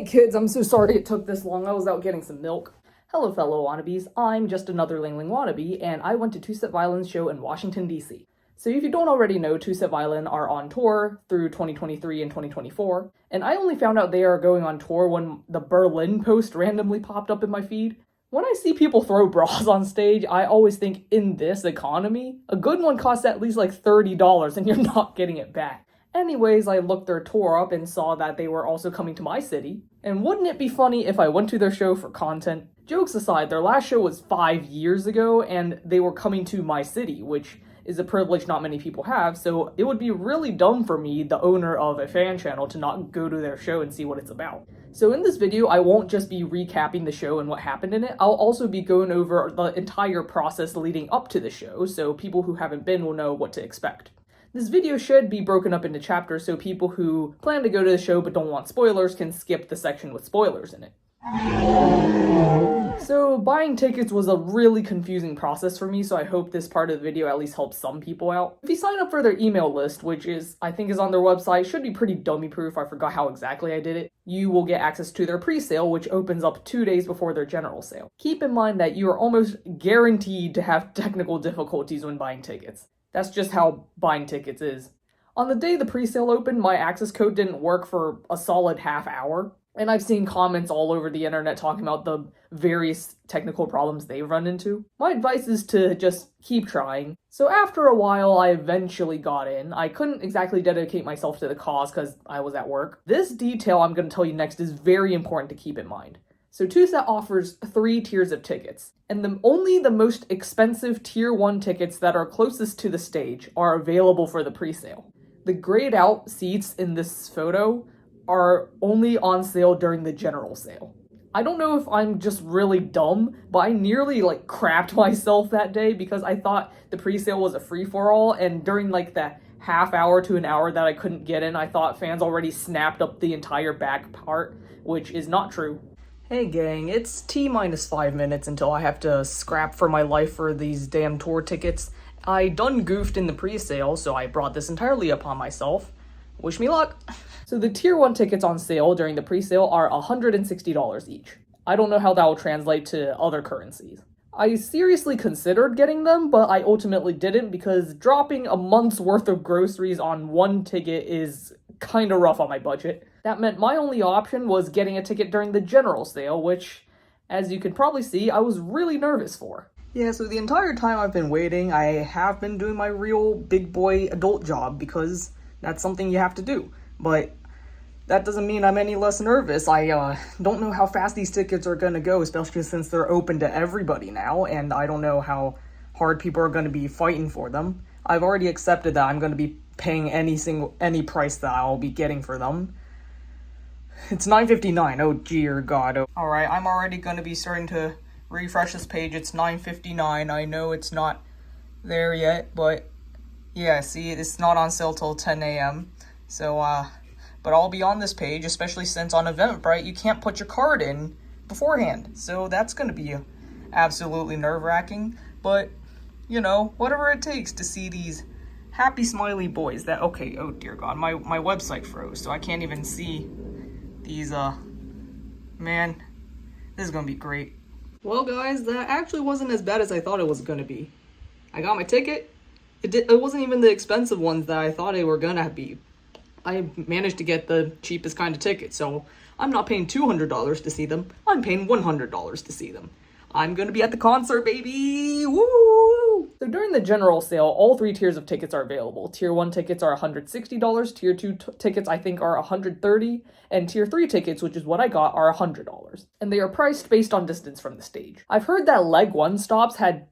kids, I'm so sorry it took this long. I was out getting some milk. Hello fellow wannabes, I'm just another Lingling wannabe, and I went to TwoSetViolin's show in Washington, D.C. So if you don't already know, TwoSetViolin are on tour through 2023 and 2024, and I only found out they are going on tour when the Berlin post randomly popped up in my feed. When I see people throw bras on stage, I always think, in this economy, a good one costs at least like $30 and you're not getting it back. Anyways, I looked their tour up and saw that they were also coming to my city. And wouldn't it be funny if I went to their show for content? Jokes aside, their last show was 5 years ago and they were coming to my city, which is a privilege not many people have, so it would be really dumb for me, the owner of a fan channel, to not go to their show and see what it's about. So in this video, I won't just be recapping the show and what happened in it, I'll also be going over the entire process leading up to the show, so people who haven't been will know what to expect. This video should be broken up into chapters so people who plan to go to the show but don't want spoilers can skip the section with spoilers in it. So buying tickets was a really confusing process for me, so I hope this part of the video at least helps some people out. If you sign up for their email list, which I think is on their website, should be pretty dummy proof, I forgot how exactly I did it, you will get access to their pre-sale, which opens up 2 days before their general sale. Keep in mind that you are almost guaranteed to have technical difficulties when buying tickets. That's just how buying tickets is. On the day the pre-sale opened, my access code didn't work for a solid half hour. And I've seen comments all over the internet talking about the various technical problems they've run into. My advice is to just keep trying. So after a while, I eventually got in. I couldn't exactly dedicate myself to the cause because I was at work. This detail I'm going to tell you next is very important to keep in mind. So TwoSet offers 3 tiers of tickets, and only the most expensive Tier 1 tickets that are closest to the stage are available for the pre-sale. The grayed out seats in this photo are only on sale during the general sale. I don't know if I'm just really dumb, but I nearly crapped myself that day because I thought the pre-sale was a free-for-all, and during the half hour to an hour that I couldn't get in, I thought fans already snapped up the entire back part, which is not true. Hey gang, it's T-minus 5 minutes until I have to scrap for my life for these damn tour tickets. I done goofed in the pre-sale, so I brought this entirely upon myself. Wish me luck! So the Tier 1 tickets on sale during the pre-sale are $160 each. I don't know how that will translate to other currencies. I seriously considered getting them, but I ultimately didn't because dropping a month's worth of groceries on one ticket is kinda rough on my budget. That meant my only option was getting a ticket during the general sale, which, as you can probably see, I was really nervous for. Yeah, so the entire time I've been waiting, I have been doing my real big boy adult job because that's something you have to do. But that doesn't mean I'm any less nervous. I don't know how fast these tickets are gonna go, especially since they're open to everybody now, and I don't know how hard people are gonna be fighting for them. I've already accepted that I'm gonna be paying any price that I'll be getting for them. It's $9.59, oh dear god. Alright, I'm already gonna be starting to refresh this page. It's $9.59, I know it's not there yet, but yeah, see, it's not on sale till 10 a.m. So, but I'll be on this page, especially since on Eventbrite, you can't put your card in beforehand. So that's going to be absolutely nerve-wracking. But, you know, whatever it takes to see these happy, smiley boys that, okay, oh dear god, my website froze, so I can't even see these, man, this is going to be great. Well, guys, that actually wasn't as bad as I thought it was going to be. I got my ticket. It wasn't even the expensive ones that I thought they were gonna be. I managed to get the cheapest kind of ticket, so I'm not paying $200 to see them. I'm paying $100 to see them. I'm gonna be at the concert, baby! Woo! So during the general sale, all 3 tiers of tickets are available. Tier 1 tickets are $160, Tier 2 tickets I think are $130, and Tier 3 tickets, which is what I got, are $100. And they are priced based on distance from the stage. I've heard that Leg 1 stops had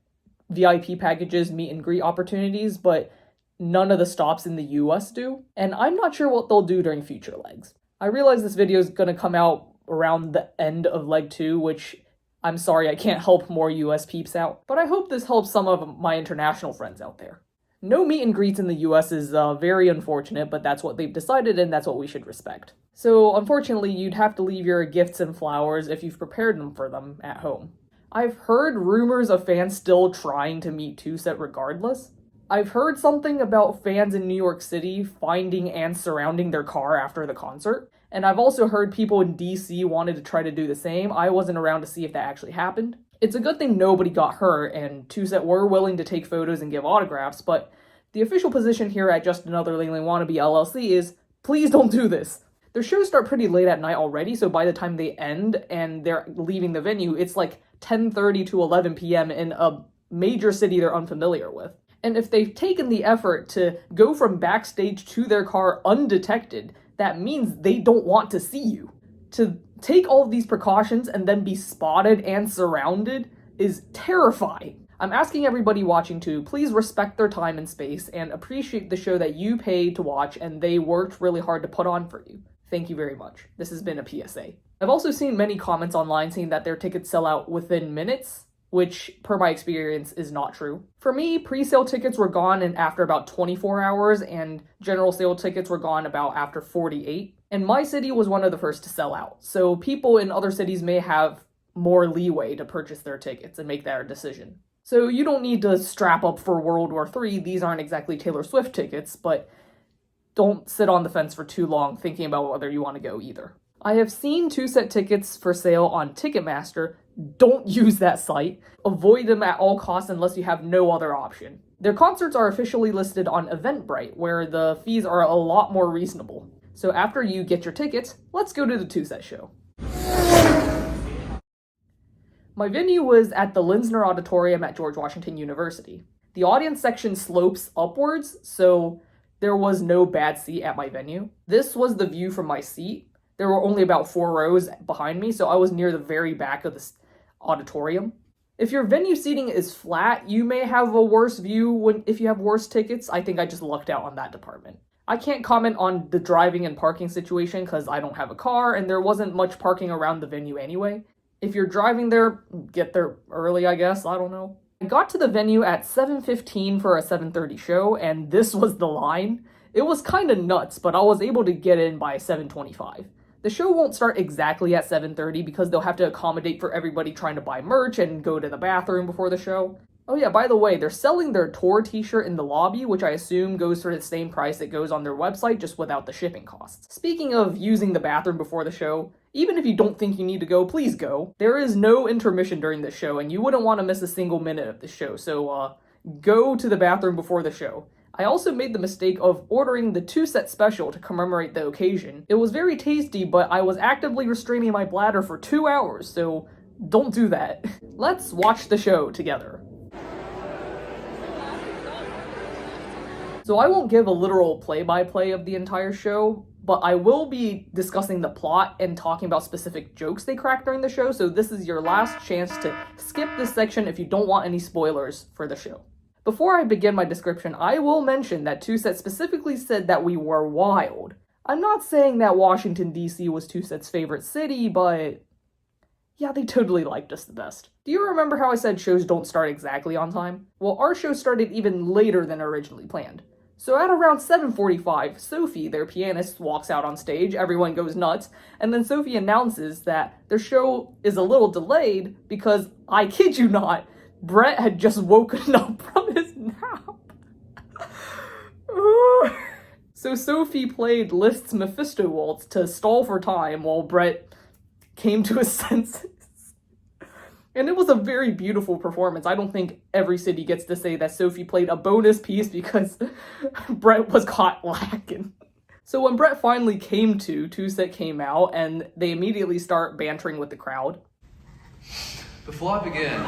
VIP packages, meet and greet opportunities, but none of the stops in the US do, and I'm not sure what they'll do during future legs. I realize this video is going to come out around the end of Leg 2, which I'm sorry I can't help more US peeps out, but I hope this helps some of my international friends out there. No meet and greets in the US is very unfortunate, but that's what they've decided and that's what we should respect. So unfortunately, you'd have to leave your gifts and flowers if you've prepared them for them at home. I've heard rumors of fans still trying to meet TwoSet regardless. I've heard something about fans in New York City finding and surrounding their car after the concert, and I've also heard people in DC wanted to try to do the same. I wasn't around to see if that actually happened. It's a good thing nobody got hurt, and TwoSet were willing to take photos and give autographs, but the official position here at Just Another Ling Wannabe LLC is, please don't do this. Their shows start pretty late at night already, so by the time they end and they're leaving the venue, it's like 10:30 to 11 p.m. in a major city they're unfamiliar with. And if they've taken the effort to go from backstage to their car undetected, that means they don't want to see you. To take all of these precautions and then be spotted and surrounded is terrifying. I'm asking everybody watching to please respect their time and space and appreciate the show that you paid to watch and they worked really hard to put on for you. Thank you very much. This has been a PSA. I've also seen many comments online saying that their tickets sell out within minutes, which, per my experience, is not true. For me, pre-sale tickets were gone after about 24 hours, and general sale tickets were gone about after 48. And my city was one of the first to sell out, so people in other cities may have more leeway to purchase their tickets and make their decision. So you don't need to strap up for World War III, these aren't exactly Taylor Swift tickets, but don't sit on the fence for too long thinking about whether you want to go either. I have seen TwoSet tickets for sale on Ticketmaster. Don't use that site. Avoid them at all costs unless you have no other option. Their concerts are officially listed on Eventbrite, where the fees are a lot more reasonable. So after you get your tickets, let's go to the TwoSet show. My venue was at the Linsner Auditorium at George Washington University. The audience section slopes upwards, so there was no bad seat at my venue. This was the view from my seat. There were only about 4 rows behind me, so I was near the very back of the auditorium. If your venue seating is flat, you may have a worse view if you have worse tickets. I think I just lucked out on that department. I can't comment on the driving and parking situation because I don't have a car and there wasn't much parking around the venue anyway. If you're driving there, get there early, I guess. I don't know. I got to the venue at 7:15 for a 7:30 show, and this was the line. It was kind of nuts, but I was able to get in by 7:25. The show won't start exactly at 7:30 because they'll have to accommodate for everybody trying to buy merch and go to the bathroom before the show. Oh yeah, by the way, they're selling their tour t-shirt in the lobby, which I assume goes for the same price it goes on their website, just without the shipping costs. Speaking of using the bathroom before the show, even if you don't think you need to go, please go. There is no intermission during the show, and you wouldn't want to miss a single minute of the show, so go to the bathroom before the show. I also made the mistake of ordering the TwoSet special to commemorate the occasion. It was very tasty, but I was actively restraining my bladder for 2 hours, so don't do that. Let's watch the show together. So I won't give a literal play-by-play of the entire show, but I will be discussing the plot and talking about specific jokes they cracked during the show, so this is your last chance to skip this section if you don't want any spoilers for the show. Before I begin my description, I will mention that TwoSet specifically said that we were wild. I'm not saying that Washington, D.C. was TwoSet's favorite city, but yeah, they totally liked us the best. Do you remember how I said shows don't start exactly on time? Well, our show started even later than originally planned. So at around 7:45, Sophie, their pianist, walks out on stage, everyone goes nuts, and then Sophie announces that their show is a little delayed because, I kid you not, Brett had just woken up from his nap. So Sophie played Liszt's Mephisto Waltz to stall for time while Brett came to his senses. And it was a very beautiful performance. I don't think every city gets to say that Sophie played a bonus piece because Brett was caught lacking. So when Brett finally came to, TwoSet came out and they immediately start bantering with the crowd. Before I begin, I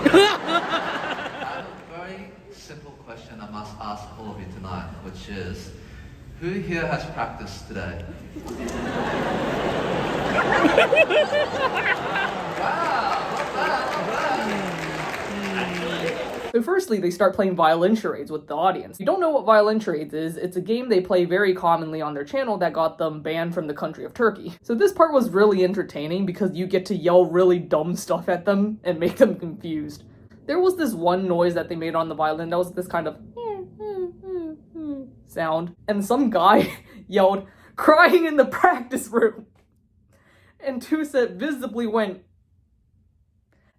have a very simple question I must ask all of you tonight, which is, who here has practiced today? Wow, not bad. So firstly, they start playing violin charades with the audience. If you don't know what violin charades is, it's a game they play very commonly on their channel that got them banned from the country of Turkey. So this part was really entertaining because you get to yell really dumb stuff at them and make them confused. There was this one noise that they made on the violin that was this kind of sound, and some guy yelled, "Crying in the practice room!" And TwoSet visibly went.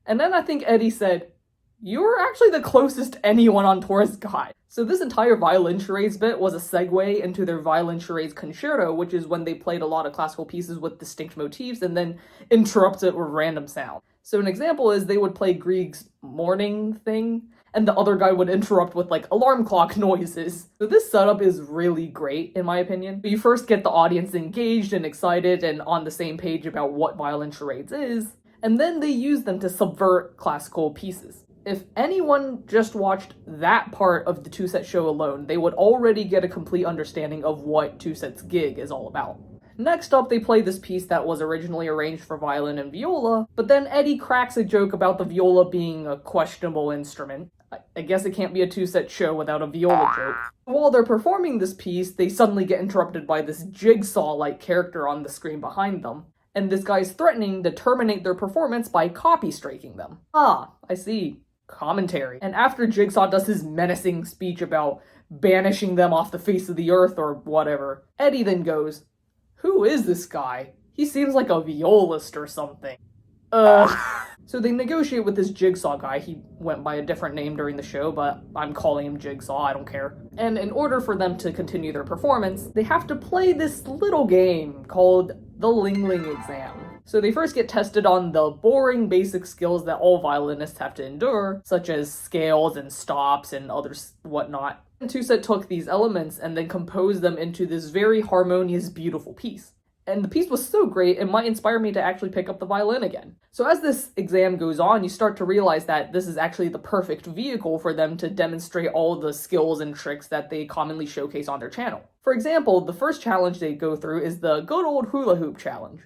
And then I think Eddie said, "You're actually the closest anyone on tour has got." So this entire violin charades bit was a segue into their violin charades concerto, which is when they played a lot of classical pieces with distinct motifs and then interrupt it with random sound. So an example is they would play Grieg's morning thing, and the other guy would interrupt with like alarm clock noises. So this setup is really great in my opinion. You first get the audience engaged and excited and on the same page about what violin charades is, and then they use them to subvert classical pieces. If anyone just watched that part of the Two Set show alone, they would already get a complete understanding of what Two Set's gig is all about. Next up, they play this piece that was originally arranged for violin and viola, but then Eddie cracks a joke about the viola being a questionable instrument. I guess it can't be a two-set show without a viola joke. While they're performing this piece, they suddenly get interrupted by this jigsaw-like character on the screen behind them, and this guy's threatening to terminate their performance by copy-striking them. Ah, I see. Commentary. And after Jigsaw does his menacing speech about banishing them off the face of the earth or whatever, Eddie then goes, "Who is this guy? He seems like a violist or something." So they negotiate with this Jigsaw guy. He went by a different name during the show, but I'm calling him Jigsaw, I don't care. And in order for them to continue their performance, they have to play this little game called the Ling Ling exam. So they first get tested on the boring basic skills that all violinists have to endure, such as scales and stops and others whatnot. And Two Set took these elements and then composed them into this very harmonious, beautiful piece. And the piece was so great, it might inspire me to actually pick up the violin again. So as this exam goes on, you start to realize that this is actually the perfect vehicle for them to demonstrate all the skills and tricks that they commonly showcase on their channel. For example, the first challenge they go through is the good old hula hoop challenge.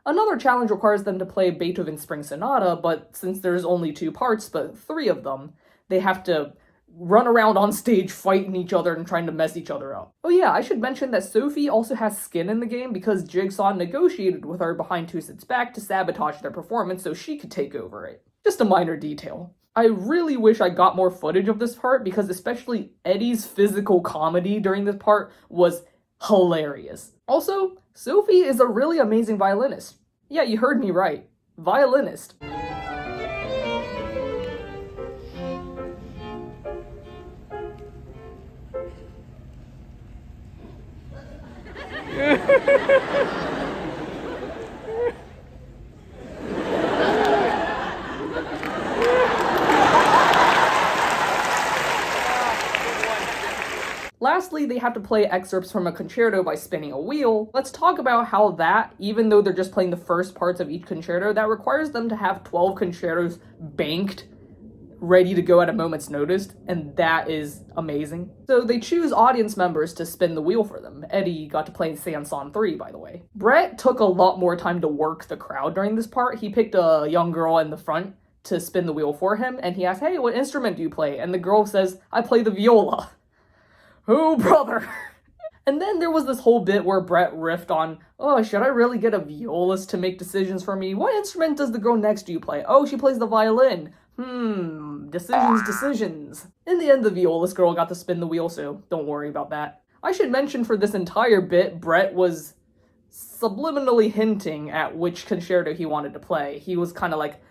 Another challenge requires them to play Beethoven's Spring Sonata, but since there's only 2 parts, but 3 of them, they have to run around on stage fighting each other and trying to mess each other up. Oh yeah, I should mention that Sophie also has skin in the game because Jigsaw negotiated with her behind Two Set's back to sabotage their performance so she could take over it. Just a minor detail. I really wish I got more footage of this part because especially Eddie's physical comedy during this part was hilarious. Also, Sophie is a really amazing violinist. Yeah, you heard me right. Violinist. Lastly, they have to play excerpts from a concerto by spinning a wheel. Let's talk about how that, even though they're just playing the first parts of each concerto, that requires them to have 12 concertos banked, ready to go at a moment's notice, and that is amazing. So they choose audience members to spin the wheel for them. Eddie got to play Sanson 3, by the way. Brett took a lot more time to work the crowd during this part. He picked a young girl in the front to spin the wheel for him, and he asked, "Hey, what instrument do you play?" And the girl says, "I play the viola." Oh, brother. And then there was this whole bit where Brett riffed on, "Oh, should I really get a violist to make decisions for me? What instrument does the girl next to you play? Oh, she plays the violin. Decisions. In the end, the violist girl got to spin the wheel, so don't worry about that. I should mention for this entire bit, Brett was subliminally hinting at which concerto he wanted to play. He was kind of like,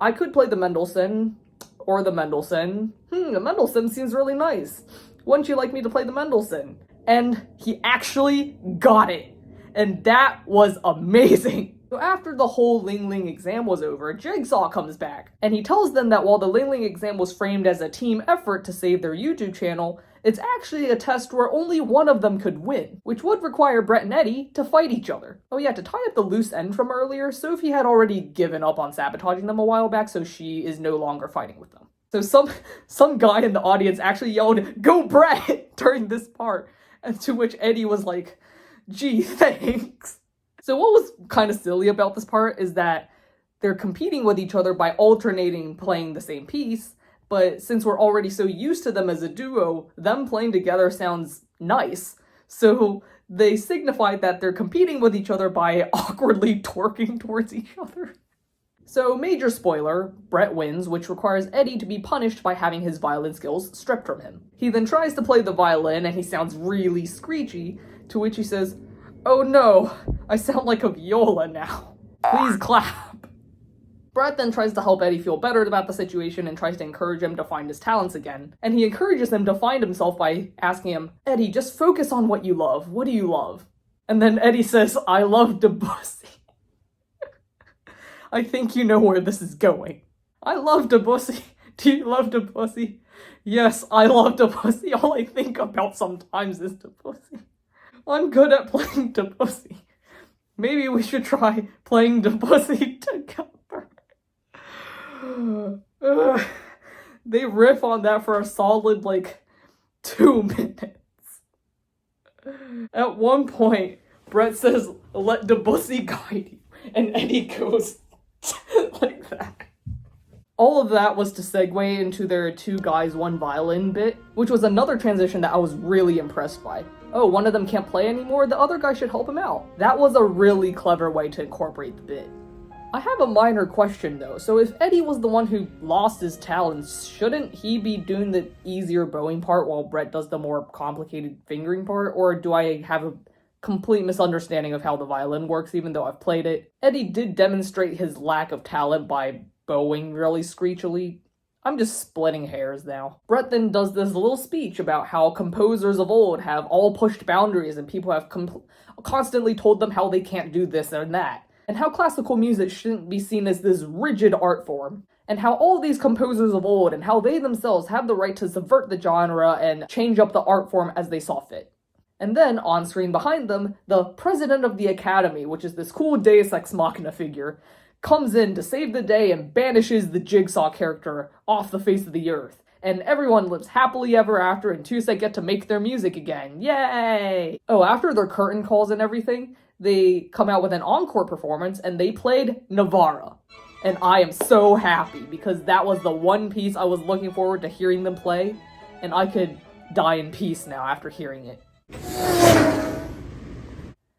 I could play the Mendelssohn, or the Mendelssohn. The Mendelssohn seems really nice. Wouldn't you like me to play the Mendelssohn? And he actually got it. And that was amazing. So after the whole Ling Ling exam was over, Jigsaw comes back. And he tells them that while the Ling Ling exam was framed as a team effort to save their YouTube channel, it's actually a test where only one of them could win, which would require Brett and Eddie to fight each other. Oh yeah, to tie up the loose end from earlier, Sophie had already given up on sabotaging them a while back, so she is no longer fighting with them. So some guy in the audience actually yelled, "Go Brett!" during this part, and to which Eddie was like, "Gee, thanks." So what was kind of silly about this part is that they're competing with each other by alternating playing the same piece, but since we're already so used to them as a duo, them playing together sounds nice. So they signified that they're competing with each other by awkwardly twerking towards each other. So, major spoiler, Brett wins, which requires Eddie to be punished by having his violin skills stripped from him. He then tries to play the violin and he sounds really screechy, to which he says, "Oh no, I sound like a viola now. Please clap." Brett then tries to help Eddie feel better about the situation and tries to encourage him to find his talents again. And he encourages him to find himself by asking him, "Eddie, just focus on what you love. What do you love?" And then Eddie says, "I love Debussy." I think you know where this is going. I love Debussy. Do you love Debussy? Yes, I love Debussy. All I think about sometimes is Debussy. I'm good at playing Debussy. Maybe we should try playing Debussy together. They riff on that for a solid, 2 minutes. At one point, Brett says, "Let Debussy guide you," and Eddie goes like that. All of that was to segue into their 2 guys, 1 violin bit, which was another transition that I was really impressed by. Oh, one of them can't play anymore, the other guy should help him out. That was a really clever way to incorporate the bit. I have a minor question though, so if Eddie was the one who lost his talents, shouldn't he be doing the easier bowing part while Brett does the more complicated fingering part, or do I have a complete misunderstanding of how the violin works even though I've played it? Eddie did demonstrate his lack of talent by bowing really screechily. I'm just splitting hairs now. Brett then does this little speech about how composers of old have all pushed boundaries and people have constantly told them how they can't do this and that, and how classical music shouldn't be seen as this rigid art form, and how all these composers of old and how they themselves have the right to subvert the genre and change up the art form as they saw fit. And then, on screen behind them, the president of the Academy, which is this cool Deus Ex Machina figure, comes in to save the day and banishes the Jigsaw character off the face of the earth. And everyone lives happily ever after, and TwoSet get to make their music again. Yay! Oh, after their curtain calls and everything, they come out with an encore performance, and they played Navara. And I am so happy, because that was the one piece I was looking forward to hearing them play, and I could die in peace now after hearing it.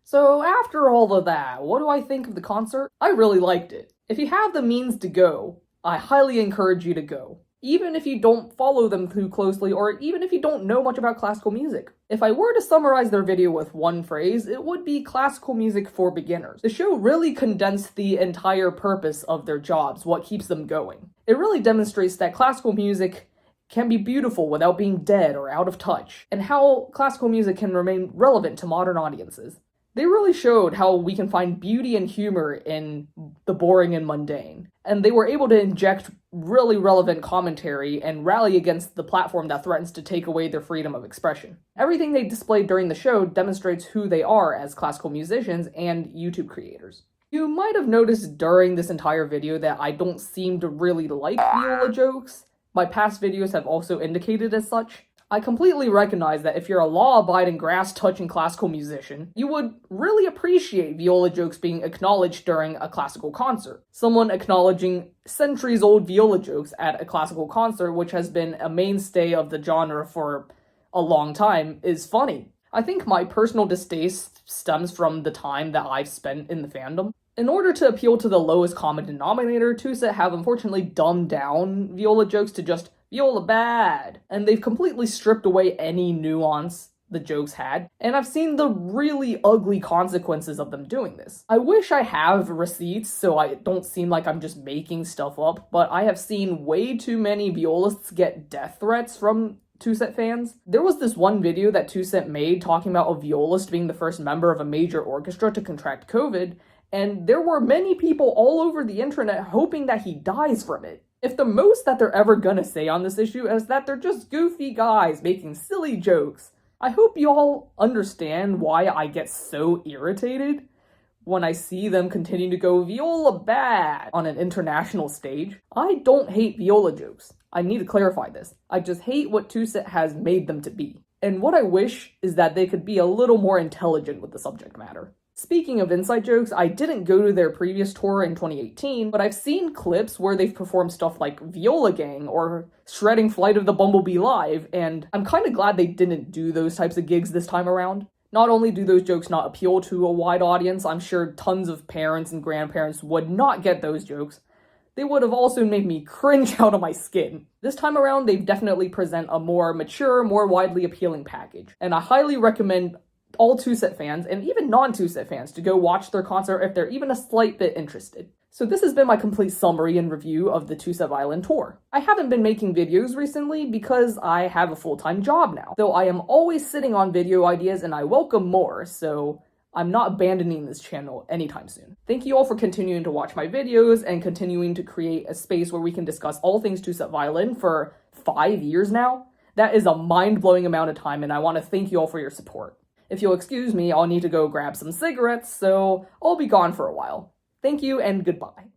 So after all of that, what do I think of the concert? I really liked it. If you have the means to go, I highly encourage you to go. Even if you don't follow them too closely, or even if you don't know much about classical music. If I were to summarize their video with one phrase, it would be classical music for beginners. The show really condensed the entire purpose of their jobs, what keeps them going. It really demonstrates that classical music can be beautiful without being dead or out of touch, and how classical music can remain relevant to modern audiences. They really showed how we can find beauty and humor in the boring and mundane, and they were able to inject really relevant commentary and rally against the platform that threatens to take away their freedom of expression. Everything they displayed during the show demonstrates who they are as classical musicians and YouTube creators. You might have noticed during this entire video that I don't seem to really like viola jokes. My past videos have also indicated as such. I completely recognize that if you're a law-abiding, grass-touching classical musician, you would really appreciate viola jokes being acknowledged during a classical concert. Someone acknowledging centuries-old viola jokes at a classical concert, which has been a mainstay of the genre for a long time, is funny. I think my personal distaste stems from the time that I've spent in the fandom. In order to appeal to the lowest common denominator, TwoSet have unfortunately dumbed down viola jokes to just viola bad, and they've completely stripped away any nuance the jokes had, and I've seen the really ugly consequences of them doing this. I wish I have receipts so I don't seem like I'm just making stuff up, but I have seen way too many violists get death threats from TwoSet fans. There was this one video that TwoSet made talking about a violist being the first member of a major orchestra to contract COVID, and there were many people all over the internet hoping that he dies from it. If the most that they're ever gonna say on this issue is that they're just goofy guys making silly jokes, I hope you all understand why I get so irritated when I see them continue to go viola bad on an international stage. I don't hate viola jokes. I need to clarify this. I just hate what TwoSet has made them to be. And what I wish is that they could be a little more intelligent with the subject matter. Speaking of inside jokes, I didn't go to their previous tour in 2018, but I've seen clips where they've performed stuff like Viola Gang or Shredding Flight of the Bumblebee Live, and I'm kind of glad they didn't do those types of gigs this time around. Not only do those jokes not appeal to a wide audience, I'm sure tons of parents and grandparents would not get those jokes, they would have also made me cringe out of my skin. This time around, they definitely present a more mature, more widely appealing package, and I highly recommend all Two-Set fans, and even non-Two-Set fans, to go watch their concert if they're even a slight bit interested. So this has been my complete summary and review of the Two-Set Violin tour. I haven't been making videos recently because I have a full-time job now, though I am always sitting on video ideas and I welcome more, so I'm not abandoning this channel anytime soon. Thank you all for continuing to watch my videos and continuing to create a space where we can discuss all things Two-Set Violin for 5 years now. That is a mind-blowing amount of time, and I want to thank you all for your support. If you'll excuse me, I'll need to go grab some cigarettes, so I'll be gone for a while. Thank you and goodbye.